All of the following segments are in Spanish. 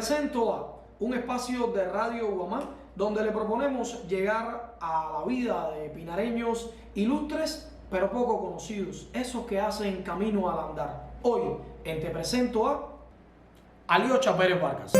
presento a un espacio de Radio Guamá donde le proponemos llegar a la vida de pinareños ilustres pero poco conocidos, esos que hacen camino al andar. Hoy Te presento a Aliocha Pérez Vargas.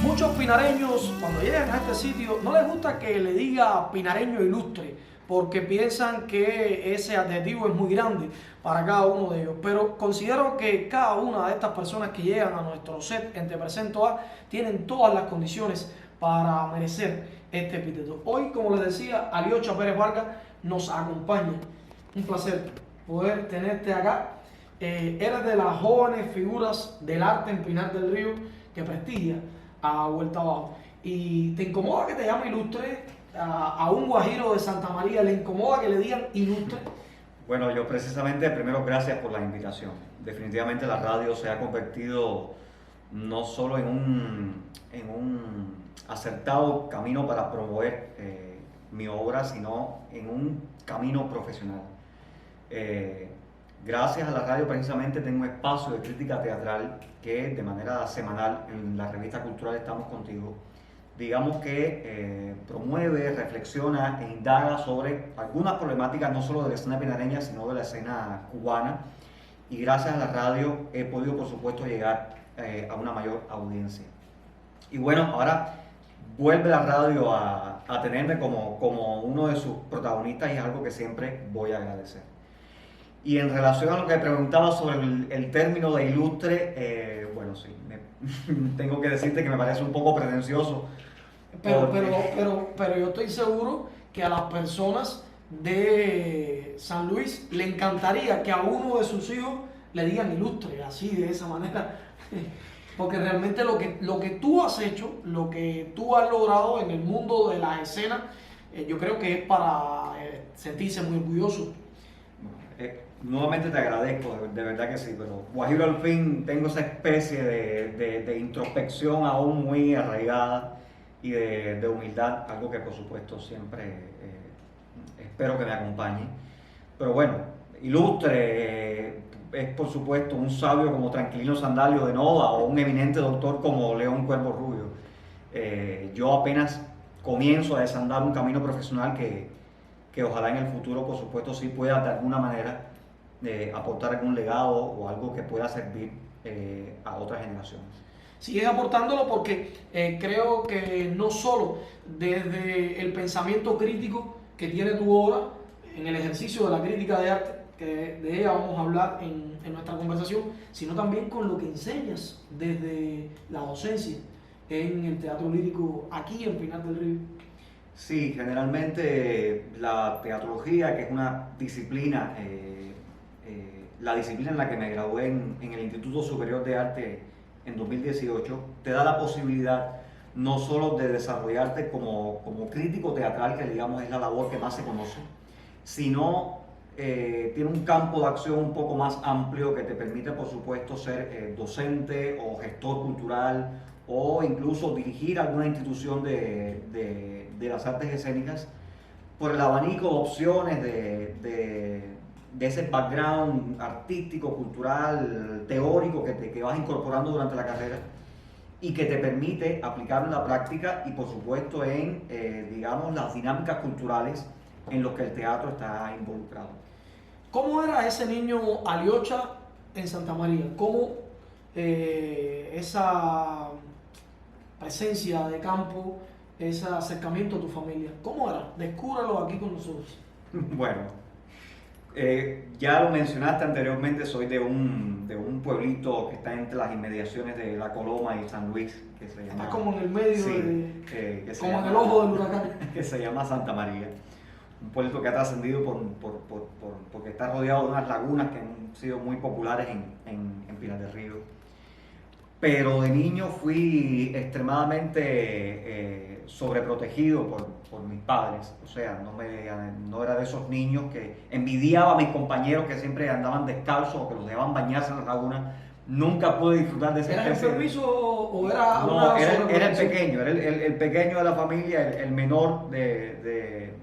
Muchos pinareños cuando llegan a este sitio no les gusta que le diga pinareño ilustre, porque piensan que ese adjetivo es muy grande para cada uno de ellos. Pero considero que cada una de estas personas que llegan a nuestro set Te presento a tienen todas las condiciones para merecer este epíteto. Hoy, como les decía, Aliocha Pérez Vargas nos acompaña. Un placer poder tenerte acá. Eres de las jóvenes figuras del arte en Pinar del Río que prestigia a Vuelta Abajo. ¿Y te incomoda que te llame ilustre? A un guajiro de Santa María le incomoda que le digan ilustre? Bueno, yo precisamente, primero, gracias por la invitación. Definitivamente la radio se ha convertido no solo en un acertado camino para promover mi obra, sino en un camino profesional. Gracias a la radio precisamente tengo un espacio de crítica teatral que de manera semanal en la revista cultural Estamos Contigo, digamos que promueve, reflexiona e indaga sobre algunas problemáticas no solo de la escena pinareña, sino de la escena cubana. Y gracias a la radio he podido, por supuesto, llegar a una mayor audiencia. Y bueno, ahora vuelve la radio a tenerme como uno de sus protagonistas y es algo que siempre voy a agradecer. Y en relación a lo que preguntaba sobre el término de ilustre, bueno, sí, tengo que decirte que me parece un poco pretencioso. Pero yo estoy seguro que a las personas de San Luis le encantaría que a uno de sus hijos le digan ilustre, así, de esa manera. Porque realmente lo que tú has hecho, lo que tú has logrado en el mundo de la escena, yo creo que es para sentirse muy orgulloso. Nuevamente te agradezco, de verdad que sí, pero Guajiro al fin tengo esa especie de introspección aún muy arraigada y de humildad, algo que por supuesto siempre espero que me acompañe. Pero bueno, ilustre es por supuesto un sabio como Tranquilino Sandalio de Nova o un eminente doctor como León Cuervo Rubio. Yo apenas comienzo a desandar un camino profesional que ojalá en el futuro por supuesto sí pueda de alguna manera aportar algún legado o algo que pueda servir a otras generaciones. Sigues aportándolo porque creo que no solo desde el pensamiento crítico que tiene tu obra, en el ejercicio de la crítica de arte, que de ella vamos a hablar en nuestra conversación, sino también con lo que enseñas desde la docencia en el teatro lírico aquí en Pinar del Río. Sí, generalmente la teatrología, que es una disciplina, la disciplina en la que me gradué en el Instituto Superior de Arte en 2018, te da la posibilidad no solo de desarrollarte como crítico teatral, que digamos es la labor que más se conoce, sino tiene un campo de acción un poco más amplio que te permite, por supuesto, ser docente o gestor cultural o incluso dirigir alguna institución de las artes escénicas por el abanico de opciones de ese background artístico, cultural, teórico que vas incorporando durante la carrera y que te permite aplicarlo en la práctica y por supuesto en, digamos, las dinámicas culturales en los que el teatro está involucrado. ¿Cómo era ese niño Aliocha en Santa María? ¿Cómo esa presencia de campo, ese acercamiento a tu familia, cómo era? Descúbralo aquí con nosotros. Bueno, ya lo mencionaste anteriormente, soy de un pueblito que está entre las inmediaciones de La Coloma y San Luis, que se llama... Está como en el medio, sí, como en el ojo del huracán. Que se llama Santa María. Un pueblo que ha trascendido porque está rodeado de unas lagunas que han sido muy populares en Pinar del Río. Pero de niño fui extremadamente sobreprotegido por mis padres. O sea, no era de esos niños que envidiaba a mis compañeros que siempre andaban descalzos o que los dejaban bañarse en las lagunas. Nunca pude disfrutar de esa especie. ¿Era enfermizo o era no, era el pequeño, era el pequeño de la familia, el menor de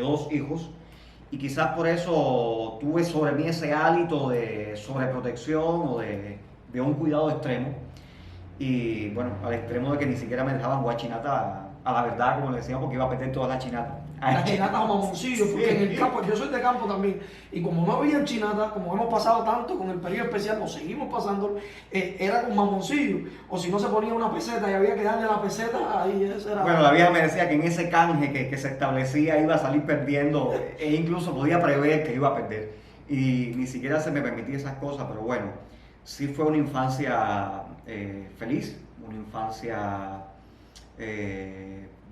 dos hijos. Y quizás por eso tuve sobre mí ese hálito de sobreprotección o de un cuidado extremo. Y bueno, al extremo de que ni siquiera me dejaban jugar chinata a la verdad, como le decíamos, porque iba a perder todas las chinatas. Las chinatas o mamoncillos, porque en el campo, yo soy de campo también, y como no había chinatas, como hemos pasado tanto con el periodo especial, o seguimos pasando, era con mamoncillo, o si no se ponía una peseta y había que darle la peseta, ahí eso era... Bueno, la vieja me decía que en ese canje que se establecía iba a salir perdiendo, e incluso podía prever que iba a perder. Y ni siquiera se me permitía esas cosas, pero bueno, sí fue una infancia feliz, una infancia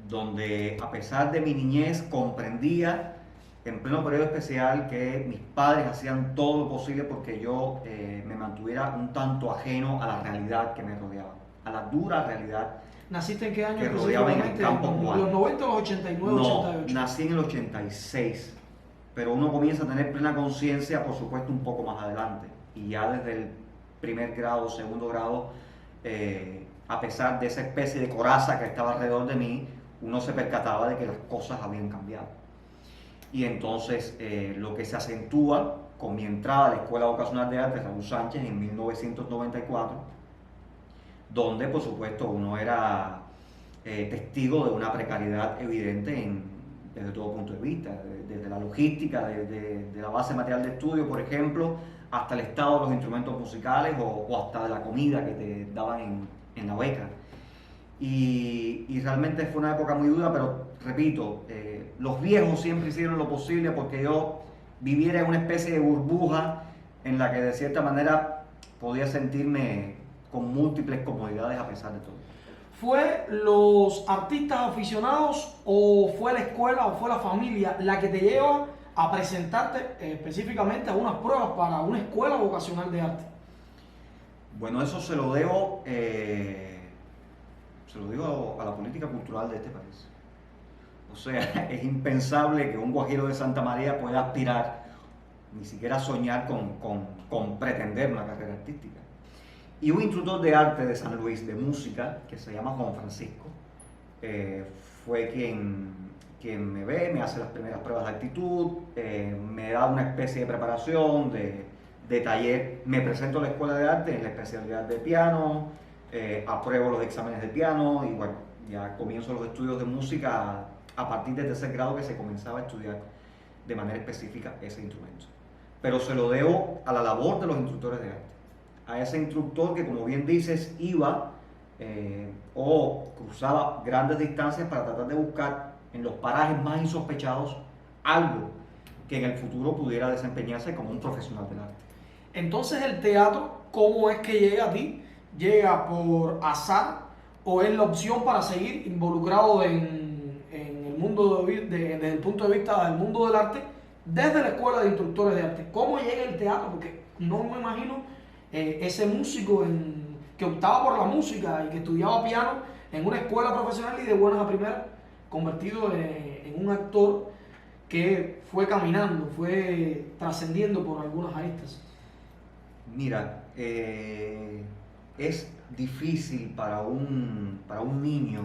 donde a pesar de mi niñez comprendía en pleno periodo especial que mis padres hacían todo lo posible porque yo me mantuviera un tanto ajeno a la realidad que me rodeaba, a la dura realidad. ¿Naciste en qué año? Que rodeaba en el campo cubano. ¿Los 90 o los 89, No, 88? nací en el 86, pero uno comienza a tener plena conciencia, por supuesto, un poco más adelante. Y ya desde el primer grado, segundo grado, a pesar de esa especie de coraza que estaba alrededor de mí, uno se percataba de que las cosas habían cambiado. Y entonces lo que se acentúa con mi entrada a la Escuela Vocacional de Arte Raúl Sánchez en 1994, donde por supuesto uno era testigo de una precariedad evidente desde todo punto de vista, desde la logística, de la base material de estudio, por ejemplo, hasta el estado de los instrumentos musicales o hasta de la comida que te daban en la beca. Y realmente fue una época muy dura, pero repito, los viejos siempre hicieron lo posible porque yo viviera en una especie de burbuja en la que de cierta manera podía sentirme con múltiples comodidades a pesar de todo. ¿Fue los artistas aficionados o fue la escuela o fue la familia la que te lleva a presentarte específicamente a unas pruebas para una escuela vocacional de arte? Bueno, eso se lo debo a la política cultural de este país. O sea, es impensable que un guajiro de Santa María pueda aspirar, ni siquiera soñar con pretender una carrera artística. Y un instructor de arte de San Luis, de música, que se llama Juan Francisco, fue quien me ve, me hace las primeras pruebas de actitud, me da una especie de preparación, de taller. Me presento a la escuela de arte en la especialidad de piano, apruebo los exámenes de piano y bueno, ya comienzo los estudios de música a partir del tercer grado, que se comenzaba a estudiar de manera específica ese instrumento. Pero se lo debo a la labor de los instructores de arte, a ese instructor que, como bien dices, iba o cruzaba grandes distancias para tratar de buscar en los parajes más insospechados algo que en el futuro pudiera desempeñarse como un profesional del arte. Entonces, el teatro, ¿cómo es que llega a ti? ¿Llega por azar o es la opción para seguir involucrado en el mundo desde el punto de vista del mundo del arte desde la escuela de instructores de arte? ¿Cómo llega el teatro? Porque no me imagino ese músico que optaba por la música y que estudiaba piano en una escuela profesional y de buenas a primeras convertido en un actor que fue caminando, fue trascendiendo por algunas aristas. Mira, es difícil para un niño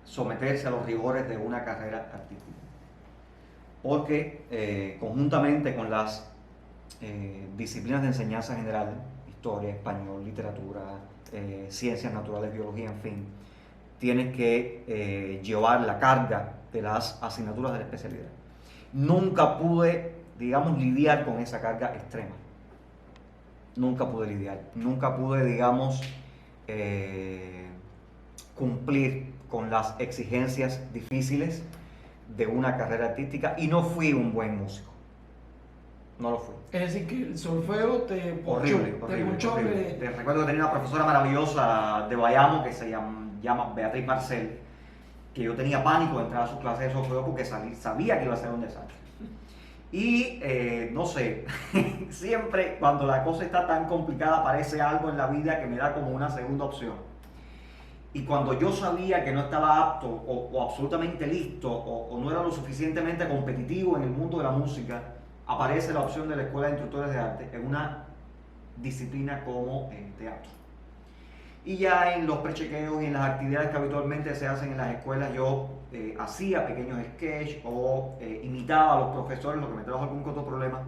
someterse a los rigores de una carrera artística, porque conjuntamente con las disciplinas de enseñanza general, historia, español, literatura, ciencias naturales, biología, en fin, tienes que llevar la carga de las asignaturas de la especialidad. Nunca pude, digamos, lidiar con esa carga extrema. Nunca pude, digamos, cumplir con las exigencias difíciles de una carrera artística y no fui un buen músico. No lo fui. Es decir, que el solfeo te ponchó. Horrible. Te recuerdo que tenía una profesora maravillosa de Bayamo que se llama Beatriz Marcel, que yo tenía pánico de entrar a sus clases de solfeo porque sabía que iba a ser un desastre. Y no sé, siempre cuando la cosa está tan complicada aparece algo en la vida que me da como una segunda opción. Y cuando yo sabía que no estaba apto o absolutamente listo o no era lo suficientemente competitivo en el mundo de la música, aparece la opción de la Escuela de Instructores de Arte en una disciplina como el teatro. Y ya en los prechequeos y en las actividades que habitualmente se hacen en las escuelas, yo hacía pequeños sketches o imitaba a los profesores, lo que me trajo algún que otro problema.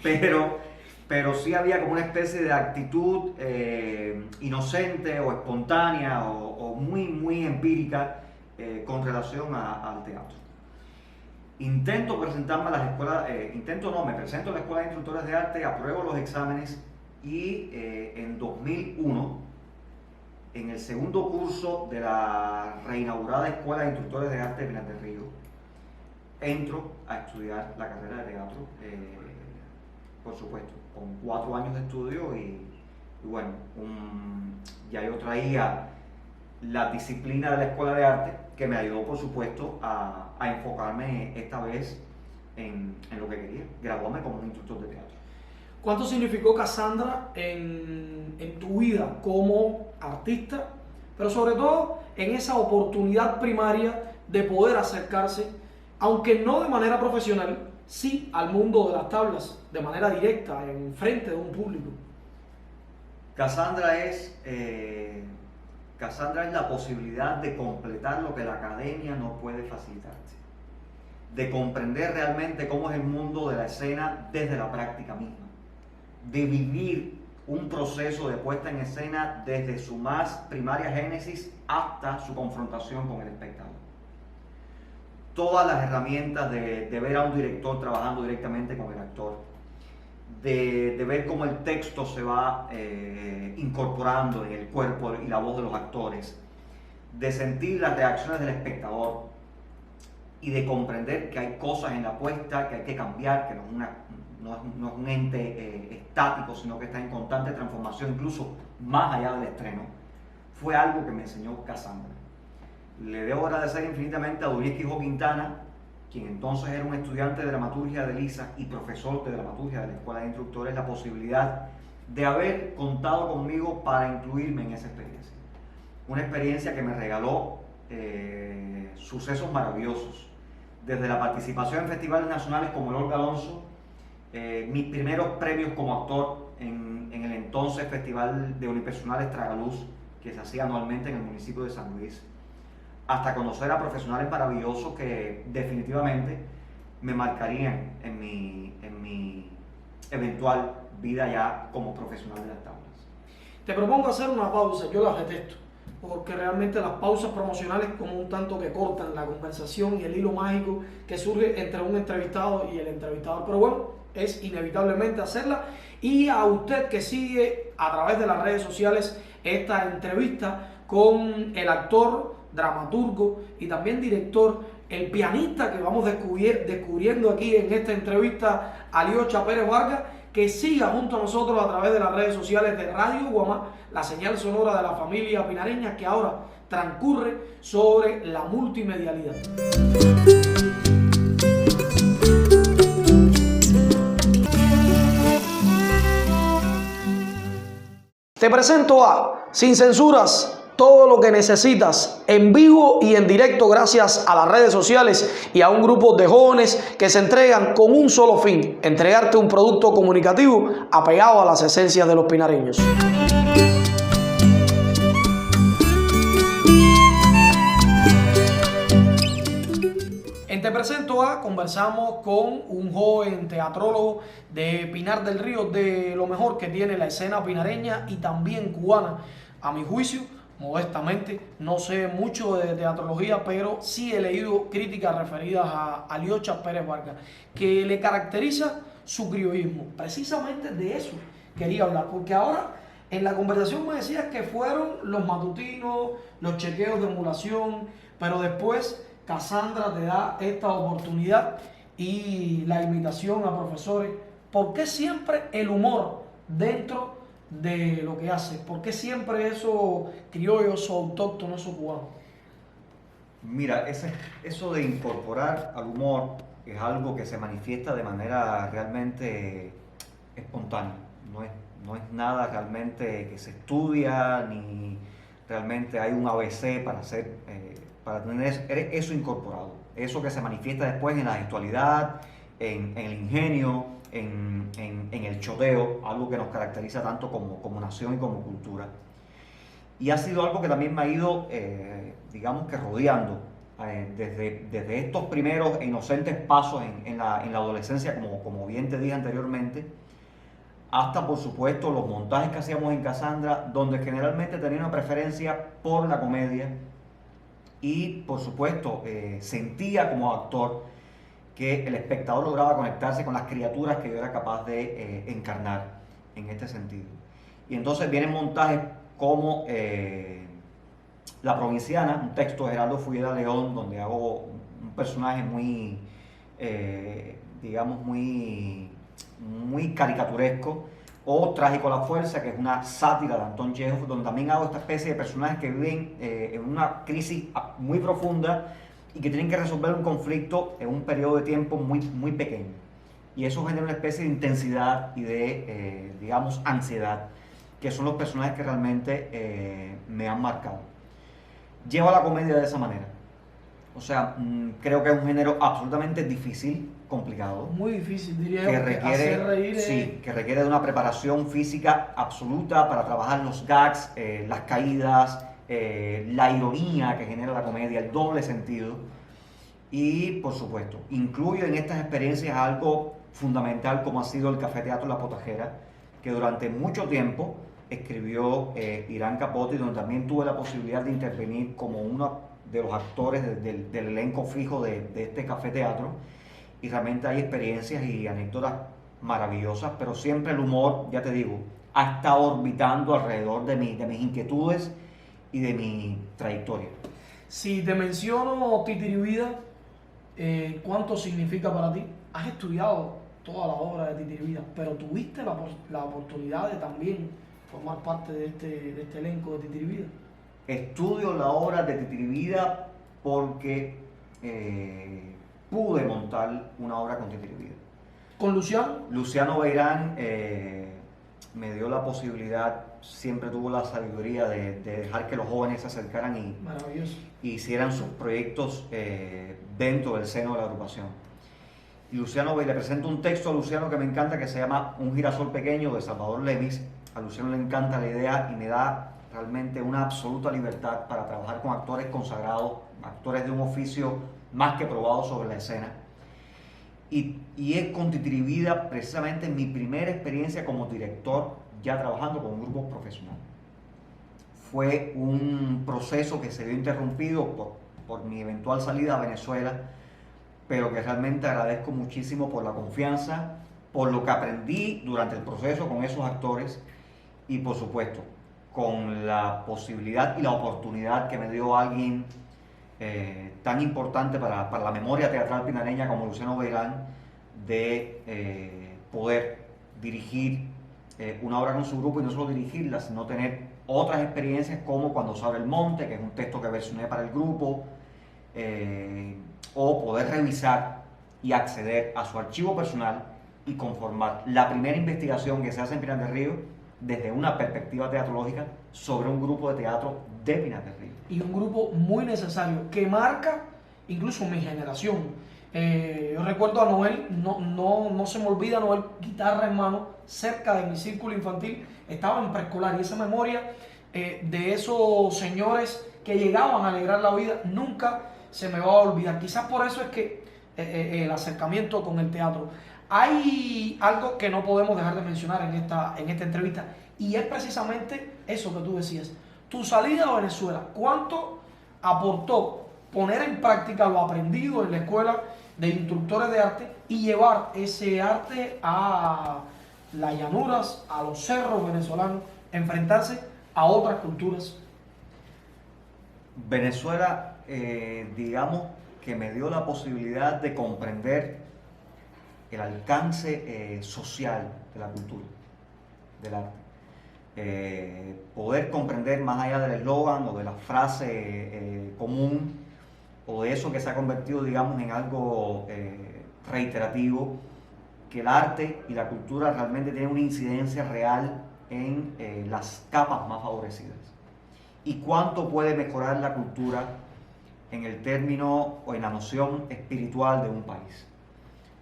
Pero sí había como una especie de actitud inocente o espontánea o muy, muy empírica con relación al teatro. Intento presentarme a las escuelas, me presento a la Escuela de Instructores de Arte, apruebo los exámenes y en 2001, en el segundo curso de la reinaugurada Escuela de Instructores de Arte de Pinar del Río, entro a estudiar la carrera de teatro, por supuesto, con 4 años de estudio y bueno, ya yo traía la disciplina de la Escuela de Arte que me ayudó, por supuesto, a enfocarme esta vez en lo que quería, graduarme como un instructor de teatro. ¿Cuánto significó Cassandra en tu vida como artista, pero sobre todo en esa oportunidad primaria de poder acercarse, aunque no de manera profesional, sí al mundo de las tablas, de manera directa, en frente de un público? Cassandra es la posibilidad de completar lo que la academia no puede facilitarte, de comprender realmente cómo es el mundo de la escena desde la práctica misma, de vivir un proceso de puesta en escena desde su más primaria génesis hasta su confrontación con el espectador. Todas las herramientas de ver a un director trabajando directamente con el actor, de ver cómo el texto se va incorporando en el cuerpo y la voz de los actores, de sentir las reacciones del espectador y de comprender que hay cosas en la puesta que hay que cambiar, que no es un ente estático, sino que está en constante transformación, incluso más allá del estreno, fue algo que me enseñó Cassandra. Le debo agradecer infinitamente a Duriel Quijo Quintana, quien entonces era un estudiante de dramaturgia de LISA y profesor de dramaturgia de la Escuela de Instructores, la posibilidad de haber contado conmigo para incluirme en esa experiencia. Una experiencia que me regaló sucesos maravillosos, desde la participación en festivales nacionales como el Olga Alonso, mis primeros premios como actor en el entonces Festival de Unipersonales Tragaluz, que se hacía anualmente en el municipio de San Luis, hasta conocer a profesionales maravillosos que definitivamente me marcarían en mi eventual vida ya como profesional de las tablas. Te propongo hacer una pausa, yo las detesto, porque realmente las pausas promocionales como un tanto que cortan la conversación y el hilo mágico que surge entre un entrevistado y el entrevistador, pero bueno, es inevitablemente hacerla. Y a usted que sigue a través de las redes sociales esta entrevista con el actor, dramaturgo y también director, el pianista que vamos descubriendo aquí en esta entrevista, Alyosha Pérez Vargas, que siga junto a nosotros a través de las redes sociales de Radio Guamá, la señal sonora de la familia pinareña que ahora transcurre sobre la multimedialidad. Te presento a Sin Censuras, todo lo que necesitas en vivo y en directo gracias a las redes sociales y a un grupo de jóvenes que se entregan con un solo fin: entregarte un producto comunicativo apegado a las esencias de los pinareños. En Te Presento A conversamos con un joven teatrólogo de Pinar del Río, de lo mejor que tiene la escena pinareña y también cubana, a mi juicio. Modestamente, no sé mucho de teatrología, pero sí he leído críticas referidas a Alyosha Pérez Vargas, que le caracteriza su criollismo. Precisamente de eso quería hablar, porque ahora en la conversación me decías que fueron los matutinos, los chequeos de emulación, pero después Cassandra te da esta oportunidad y la invitación a profesores. ¿Por qué siempre el humor dentro de lo que hace? ¿Por qué siempre eso criollo, eso autóctono, eso cubano? Mira, eso de incorporar al humor es algo que se manifiesta de manera realmente espontánea. No es nada realmente que se estudia, ni realmente hay un ABC para tener eso incorporado. Eso que se manifiesta después en la gestualidad, en el ingenio, en el choteo, algo que nos caracteriza tanto como nación y como cultura. Y ha sido algo que también me ha ido, digamos que rodeando, desde estos primeros e inocentes pasos en la adolescencia, como bien te dije anteriormente, hasta por supuesto los montajes que hacíamos en Cassandra, donde generalmente tenía una preferencia por la comedia y por supuesto sentía como actor que el espectador lograba conectarse con las criaturas que yo era capaz de encarnar en este sentido. Y entonces vienen montajes como La Provinciana, un texto de Gerardo Fulleda León, donde hago un personaje muy, digamos, muy caricaturesco, o Trágico a la Fuerza, que es una sátira de Anton Chekhov, donde también hago esta especie de personajes que viven en una crisis muy profunda y que tienen que resolver un conflicto en un periodo de tiempo muy pequeño. Y eso genera una especie de intensidad y de, digamos, ansiedad, que son los personajes que realmente me han marcado. Llevo a la comedia de esa manera. O sea, creo que es un género absolutamente difícil, complicado. Muy difícil, diría que yo, requiere, hacer reír. Sí, que requiere de una preparación física absoluta para trabajar los gags, las caídas, la ironía que genera la comedia, el doble sentido. Y, por supuesto, incluyo en estas experiencias algo fundamental como ha sido el Café Teatro La Potajera, que durante mucho tiempo escribió Irán Capote, donde también tuve la posibilidad de intervenir como uno de los actores del elenco fijo de este Café Teatro. Y realmente hay experiencias y anécdotas maravillosas, pero siempre el humor, ya te digo, ha estado orbitando alrededor de mis inquietudes y de mi trayectoria. Si te menciono Titiribida, ¿cuánto significa para ti? Has estudiado toda la obra de Titiribida, pero tuviste la oportunidad de también formar parte de este elenco de Titiribida. Estudio la obra de Titiribida porque pude montar una obra con Titiribida. ¿Con Luciano? Luciano Beirán me dio la posibilidad, siempre tuvo la sabiduría de dejar que los jóvenes se acercaran y hicieran sus proyectos dentro del seno de la agrupación. Y Luciano le presento un texto a Luciano que me encanta, que se llama Un girasol pequeño, de Salvador Lemis. A Luciano le encanta la idea y me da realmente una absoluta libertad para trabajar con actores consagrados, actores de un oficio más que probado sobre la escena. Y es con Titiribida precisamente mi primera experiencia como director, ya trabajando con un grupo profesional. Fue un proceso que se vio interrumpido por mi eventual salida a Venezuela, pero que realmente agradezco muchísimo por la confianza, por lo que aprendí durante el proceso con esos actores y, por supuesto, con la posibilidad y la oportunidad que me dio alguien tan importante para la memoria teatral pinareña como Luciano Beirán, de poder dirigir una obra con su grupo, y no solo dirigirla, sino tener otras experiencias como Cuando se abre el monte, que es un texto que versioné para el grupo, o poder revisar y acceder a su archivo personal y conformar la primera investigación que se hace en Pinar del Río desde una perspectiva teatrológica sobre un grupo de teatro de Pinar del Río. Y un grupo muy necesario que marca incluso mi generación. Yo recuerdo a Noel, no se me olvida Noel, guitarra en mano, cerca de mi círculo infantil, estaba en preescolar, y esa memoria de esos señores que llegaban a alegrar la vida nunca se me va a olvidar. Quizás por eso es que el acercamiento con el teatro. Hay algo que no podemos dejar de mencionar en esta entrevista, y es precisamente eso que tú decías. Tu salida a Venezuela, ¿cuánto aportó poner en práctica lo aprendido en la escuela de instructores de arte y llevar ese arte a las llanuras, a los cerros venezolanos, enfrentarse a otras culturas? Venezuela, digamos que me dio la posibilidad de comprender el alcance social de la cultura, del arte. Poder comprender más allá del eslogan o de la frase común, o de eso que se ha convertido, digamos, en algo reiterativo, que el arte y la cultura realmente tienen una incidencia real en las capas más favorecidas. Y cuánto puede mejorar la cultura en el término o en la noción espiritual de un país.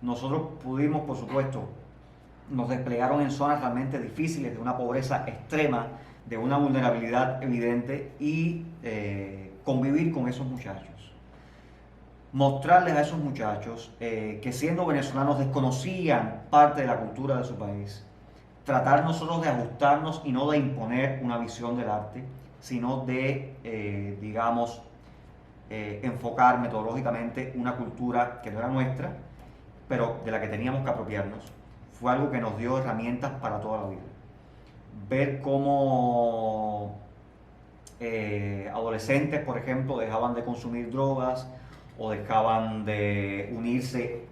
Nosotros pudimos, por supuesto, nos desplegaron en zonas realmente difíciles, de una pobreza extrema, de una vulnerabilidad evidente y convivir con esos muchachos. Mostrarles a esos muchachos que siendo venezolanos desconocían parte de la cultura de su país. Tratar nosotros de ajustarnos y no de imponer una visión del arte, sino de, digamos, enfocar metodológicamente una cultura que no era nuestra, pero de la que teníamos que apropiarnos. Fue algo que nos dio herramientas para toda la vida. Ver cómo adolescentes, por ejemplo, dejaban de consumir drogas o dejaban de unirse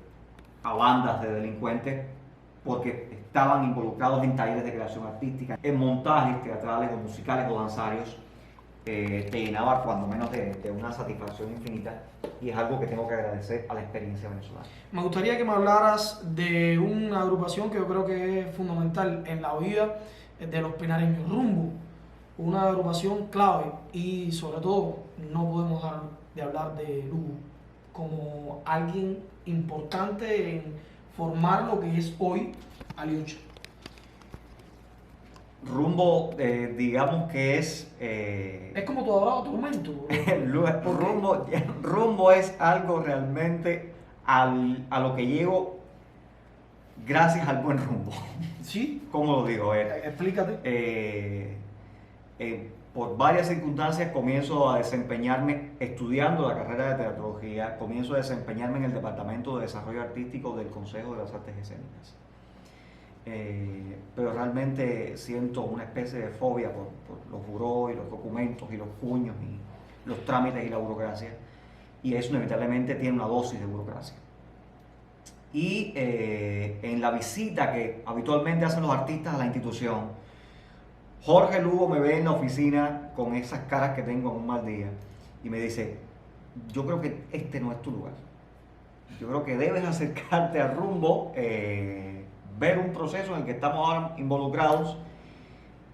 a bandas de delincuentes porque estaban involucrados en talleres de creación artística, en montajes teatrales o musicales o danzarios, te llenaba cuando menos de una satisfacción infinita, y es algo que tengo que agradecer a la experiencia venezolana. Me gustaría que me hablaras de una agrupación que yo creo que es fundamental en la vida de los pinareños, Rumbo, una agrupación clave, y sobre todo no podemos dejar de hablar de Lugo como alguien importante en formar lo que es hoy Aliucha. Rumbo, digamos que es... Es como tu adorado tormento. Rumbo es algo realmente a lo que llego gracias al buen rumbo. ¿Sí? ¿Cómo lo digo? Explícate. Por varias circunstancias comienzo a desempeñarme estudiando la carrera de teatrología, comienzo a desempeñarme en el Departamento de Desarrollo Artístico del Consejo de las Artes Escénicas. Pero realmente siento una especie de fobia por los burós y los documentos y los cuños y los trámites y la burocracia, y eso inevitablemente tiene una dosis de burocracia. Y en la visita que habitualmente hacen los artistas a la institución, Jorge Lugo me ve en la oficina con esas caras que tengo en un mal día y me dice: yo creo que este no es tu lugar, yo creo que debes acercarte a Rumbo, ver un proceso en el que estamos ahora involucrados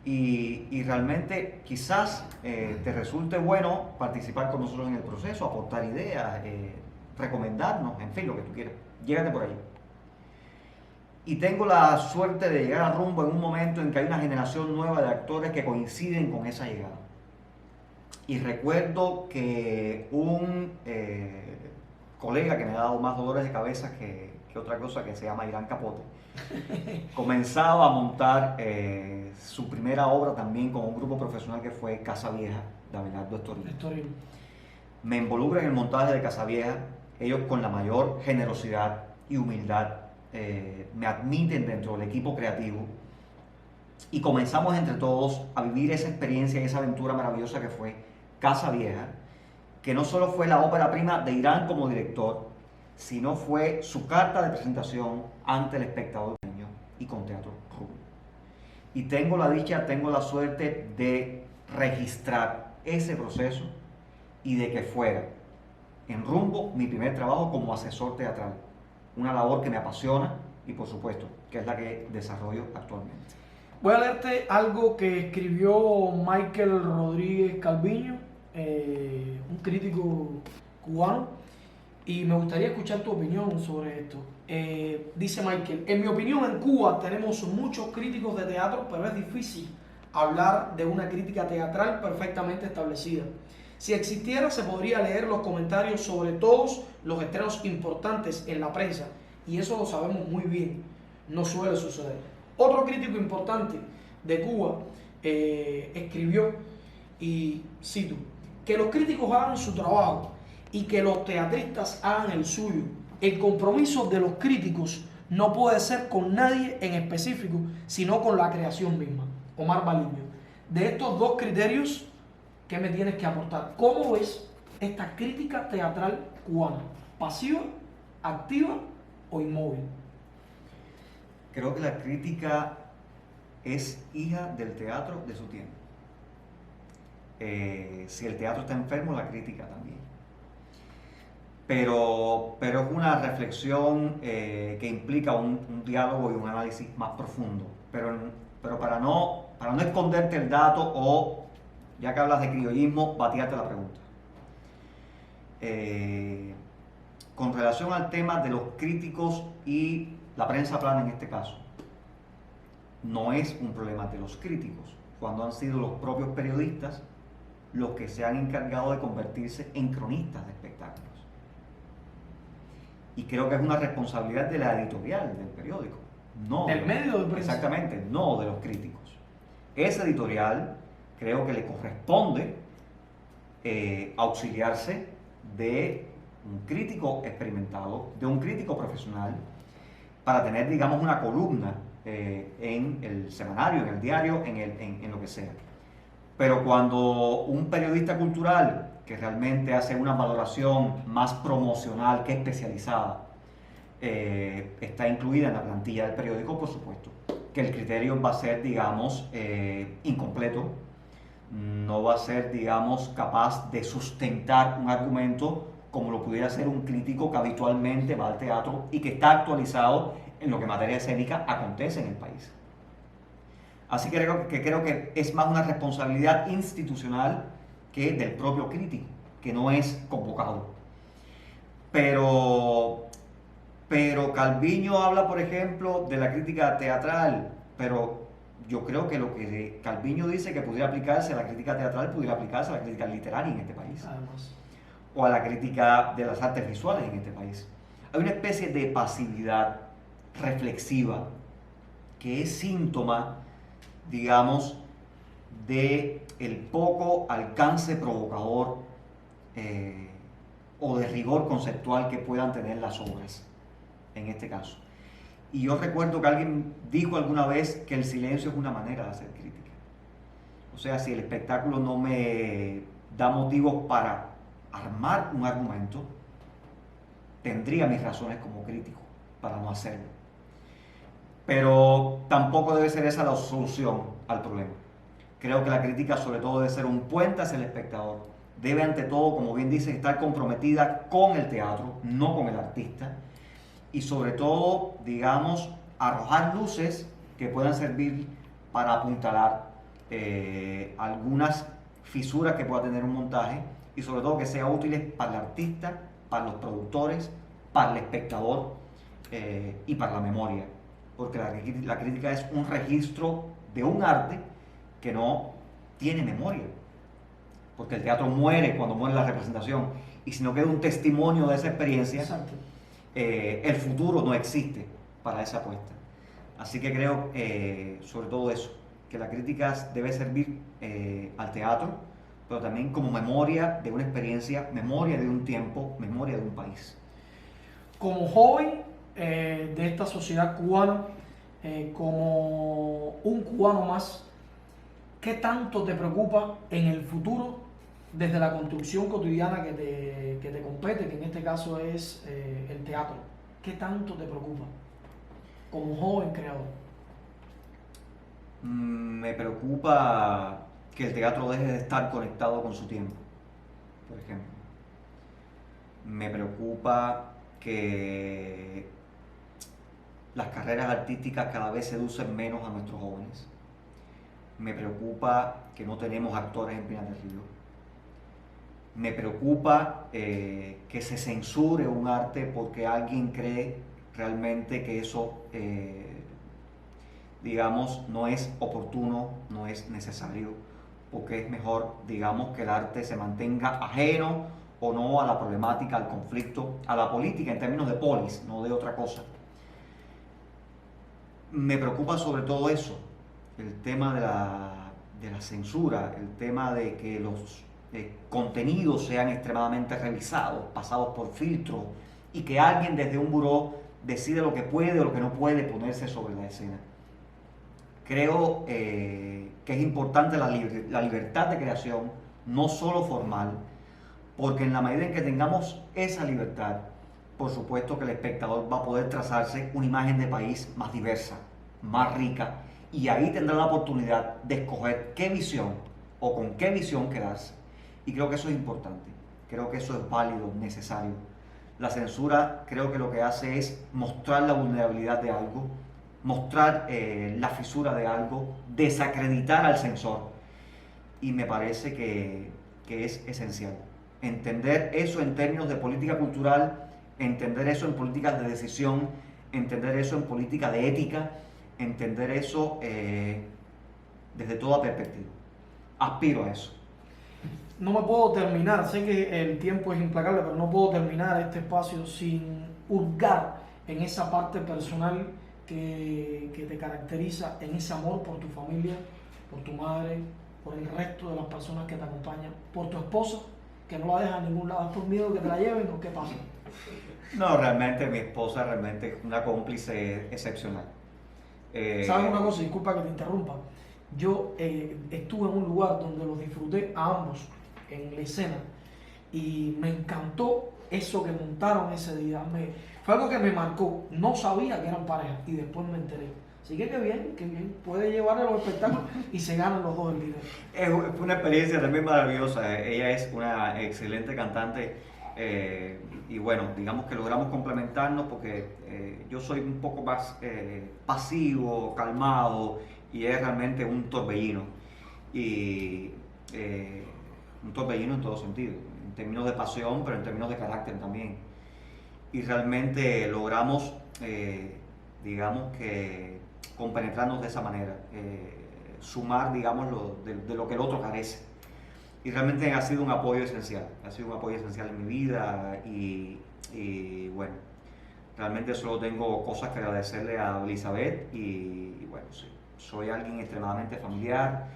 y realmente quizás te resulte bueno participar con nosotros en el proceso, aportar ideas, recomendarnos, en fin, lo que tú quieras. Llégate por ahí. Y tengo la suerte de llegar a Rumbo en un momento en que hay una generación nueva de actores que coinciden con esa llegada. Y recuerdo que un colega que me ha dado más dolores de cabeza que otra cosa, que se llama Irán Capote, comenzaba a montar su primera obra también con un grupo profesional que fue Casa Vieja, de Abelardo Estoril. Me involucro en el montaje de Casa Vieja. Ellos, con la mayor generosidad y humildad, me admiten dentro del equipo creativo y comenzamos entre todos a vivir esa experiencia y esa aventura maravillosa que fue Casa Vieja, que no solo fue la ópera prima de Irán como director, sino fue su carta de presentación ante el espectador y con Teatro Rumbo. Y tengo la dicha, tengo la suerte de registrar ese proceso y de que fuera en Rumbo mi primer trabajo como asesor teatral, una labor que me apasiona y por supuesto que es la que desarrollo actualmente. Voy a leerte algo que escribió Michael Rodríguez Calviño, un crítico cubano, y me gustaría escuchar tu opinión sobre esto. Dice Michael: en mi opinión, en Cuba tenemos muchos críticos de teatro, pero es difícil hablar de una crítica teatral perfectamente establecida. Si existiera, se podría leer los comentarios sobre todos los estrenos importantes en la prensa, y eso lo sabemos muy bien, no suele suceder. Otro crítico importante de Cuba escribió, y cito: que los críticos hagan su trabajo y que los teatristas hagan el suyo. El compromiso de los críticos no puede ser con nadie en específico, sino con la creación misma. Omar Baliño. De estos dos criterios, ¿qué me tienes que aportar? ¿Cómo ves esta crítica teatral cubana? ¿Pasiva, activa o inmóvil? Creo que la crítica es hija del teatro de su tiempo. Si el teatro está enfermo, la crítica también. Pero es una reflexión que implica un diálogo y un análisis más profundo. Pero para no esconderte el dato o, ya que hablas de criollismo, batearte la pregunta. Con relación al tema de los críticos y la prensa plana en este caso, no es un problema de los críticos, cuando han sido los propios periodistas los que se han encargado de convertirse en cronistas de espectáculos. Y creo que es una responsabilidad de la editorial del periódico, no del medio de prensa. Exactamente, no de los críticos. Ese editorial creo que le corresponde auxiliarse de un crítico experimentado, de un crítico profesional, para tener, digamos, una columna en el semanario, en el diario, en lo que sea. Pero cuando un periodista cultural que realmente hace una valoración más promocional que especializada está incluida en la plantilla del periódico, por supuesto que el criterio va a ser, digamos, incompleto, no va a ser, digamos, capaz de sustentar un argumento como lo pudiera ser un crítico que habitualmente va al teatro y que está actualizado en lo que en materia escénica acontece en el país. Así que creo que es más una responsabilidad institucional que del propio crítico, que no es convocado. Pero Calviño habla, por ejemplo, de la crítica teatral, pero yo creo que lo que Calviño dice que pudiera aplicarse a la crítica teatral, pudiera aplicarse a la crítica literaria en este país. Además. O a la crítica de las artes visuales en este país. Hay una especie de pasividad reflexiva que es síntoma, digamos, de el poco alcance provocador o de rigor conceptual que puedan tener las obras, en este caso. Y yo recuerdo que alguien dijo alguna vez que el silencio es una manera de hacer crítica. O sea, si el espectáculo no me da motivos para armar un argumento, tendría mis razones como crítico para no hacerlo. Pero tampoco debe ser esa la solución al problema. Creo que la crítica sobre todo debe ser un puente hacia el espectador. Debe ante todo, como bien dice, estar comprometida con el teatro, no con el artista. Y sobre todo, digamos, arrojar luces que puedan servir para apuntalar algunas fisuras que pueda tener un montaje y sobre todo que sean útiles para el artista, para los productores, para el espectador y para la memoria. Porque la crítica es un registro de un arte que no tiene memoria. Porque el teatro muere cuando muere la representación. Y si no queda un testimonio de esa experiencia, el futuro no existe para esa apuesta. Así que creo, sobre todo eso, que la crítica debe servir al teatro, pero también como memoria de una experiencia, memoria de un tiempo, memoria de un país. Como joven de esta sociedad cubana, como un cubano más, ¿qué tanto te preocupa en el futuro desde la construcción cotidiana que te compete, que en este caso es el teatro? ¿Qué tanto te preocupa como joven creador? Me preocupa que el teatro deje de estar conectado con su tiempo, por ejemplo. Me preocupa que las carreras artísticas cada vez seducen menos a nuestros jóvenes. Me preocupa que no tenemos actores en Pinar del Río. Me preocupa que se censure un arte porque alguien cree realmente que eso, digamos, no es oportuno, no es necesario, porque es mejor, digamos, que el arte se mantenga ajeno o no a la problemática, al conflicto, a la política en términos de polis, no de otra cosa. Me preocupa sobre todo eso, el tema de la censura, el tema de que los contenidos sean extremadamente revisados, pasados por filtro, y que alguien desde un buró decide lo que puede o lo que no puede ponerse sobre la escena. Creo que es importante la libertad de creación, no solo formal, porque en la medida en que tengamos esa libertad, por supuesto que el espectador va a poder trazarse una imagen de país más diversa, más rica, y ahí tendrá la oportunidad de escoger qué visión o con qué visión quedarse. Y creo que eso es importante, creo que eso es válido, necesario. La censura creo que lo que hace es mostrar la vulnerabilidad de algo, mostrar la fisura de algo, desacreditar al censor. Y me parece que es esencial entender eso en términos de política cultural, entender eso en políticas de decisión, entender eso en política de ética, entender eso desde toda perspectiva. Aspiro a eso. No me puedo terminar, sé que el tiempo es implacable, pero no puedo terminar este espacio sin hurgar en esa parte personal que te caracteriza, en ese amor por tu familia, por tu madre, por el resto de las personas que te acompañan, por tu esposa, que no la dejas a ningún lado. ¿Es por miedo que te la lleven o qué pasa? No, realmente mi esposa realmente es una cómplice excepcional. ¿Sabes una cosa? Disculpa que te interrumpa. Yo estuve en un lugar donde los disfruté a ambos en la escena y me encantó eso que montaron ese día. Fue algo que me marcó. No sabía que eran pareja y después me enteré. Así que qué bien. Puede llevar a los espectáculos y se ganan los dos el video. Fue una experiencia también maravillosa. Ella es una excelente cantante y bueno, digamos que logramos complementarnos porque yo soy un poco más pasivo, calmado y es realmente un torbellino. Y un torbellino en todo sentido, en términos de pasión, pero en términos de carácter también. Y realmente logramos, digamos que, compenetrarnos de esa manera, sumar, digamos, de lo que el otro carece. Y realmente ha sido un apoyo esencial en mi vida y bueno, realmente solo tengo cosas que agradecerle a Elizabeth y bueno, sí, soy alguien extremadamente familiar,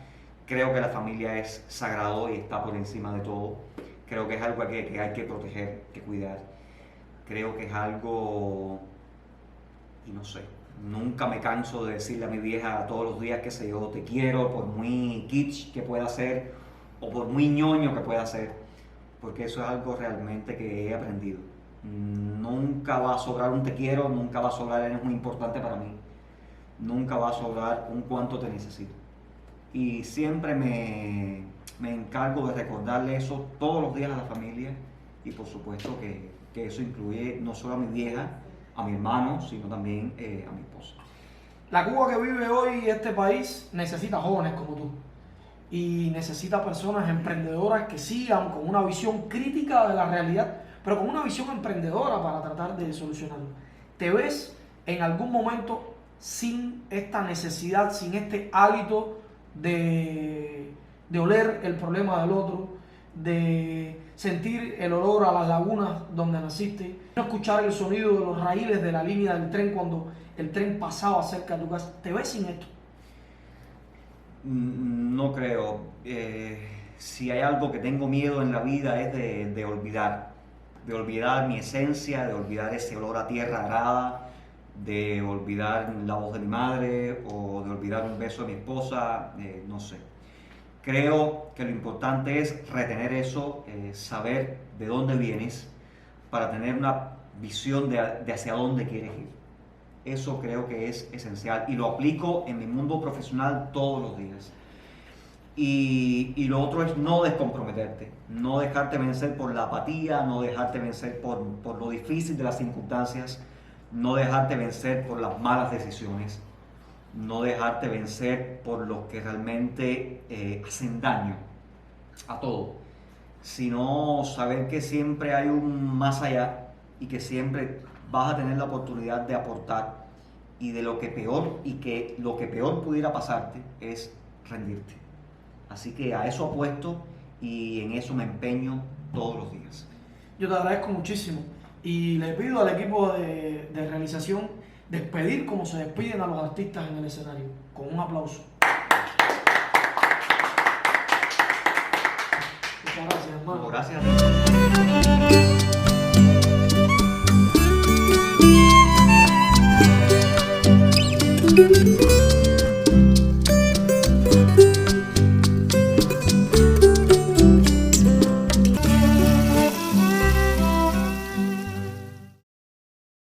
creo que la familia es sagrado y está por encima de todo, creo que es algo que hay que proteger, que cuidar, creo que es algo, y no sé, nunca me canso de decirle a mi vieja todos los días, qué sé yo, te quiero, por muy kitsch que pueda ser, o por muy ñoño que pueda ser, porque eso es algo realmente que he aprendido. Nunca va a sobrar un te quiero, nunca va a sobrar eres muy importante para mí, nunca va a sobrar un cuánto te necesito. Y siempre me encargo de recordarle eso todos los días a la familia y por supuesto que eso incluye no solo a mi vieja, a mi hermano, sino también a mi esposa. La Cuba que vive hoy este país necesita jóvenes como tú y necesita personas emprendedoras que sigan con una visión crítica de la realidad, pero con una visión emprendedora para tratar de solucionarlo. ¿Te ves en algún momento sin esta necesidad, sin este hálito de oler el problema del otro, de sentir el olor a las lagunas donde naciste, no escuchar el sonido de los raíles de la línea del tren cuando el tren pasaba cerca de tu casa? ¿Te ves sin esto? No creo. Si hay algo que tengo miedo en la vida es de olvidar mi esencia, de olvidar ese olor a tierra arada, de olvidar la voz de mi madre o de olvidar un beso de mi esposa, no sé. Creo que lo importante es retener eso, saber de dónde vienes para tener una visión de hacia dónde quieres ir. Eso creo que es esencial y lo aplico en mi mundo profesional todos los días. Y lo otro es no descomprometerte, no dejarte vencer por la apatía, no dejarte vencer por lo difícil de las circunstancias, no dejarte vencer por las malas decisiones, no dejarte vencer por los que realmente hacen daño a todo, sino saber que siempre hay un más allá y que siempre vas a tener la oportunidad de aportar y de lo que peor pudiera pasarte es rendirte. Así que a eso apuesto y en eso me empeño todos los días. Yo te agradezco muchísimo y le pido al equipo de realización despedir como se despiden a los artistas en el escenario, con un aplauso. Muchas gracias, hermano. Gracias a ti.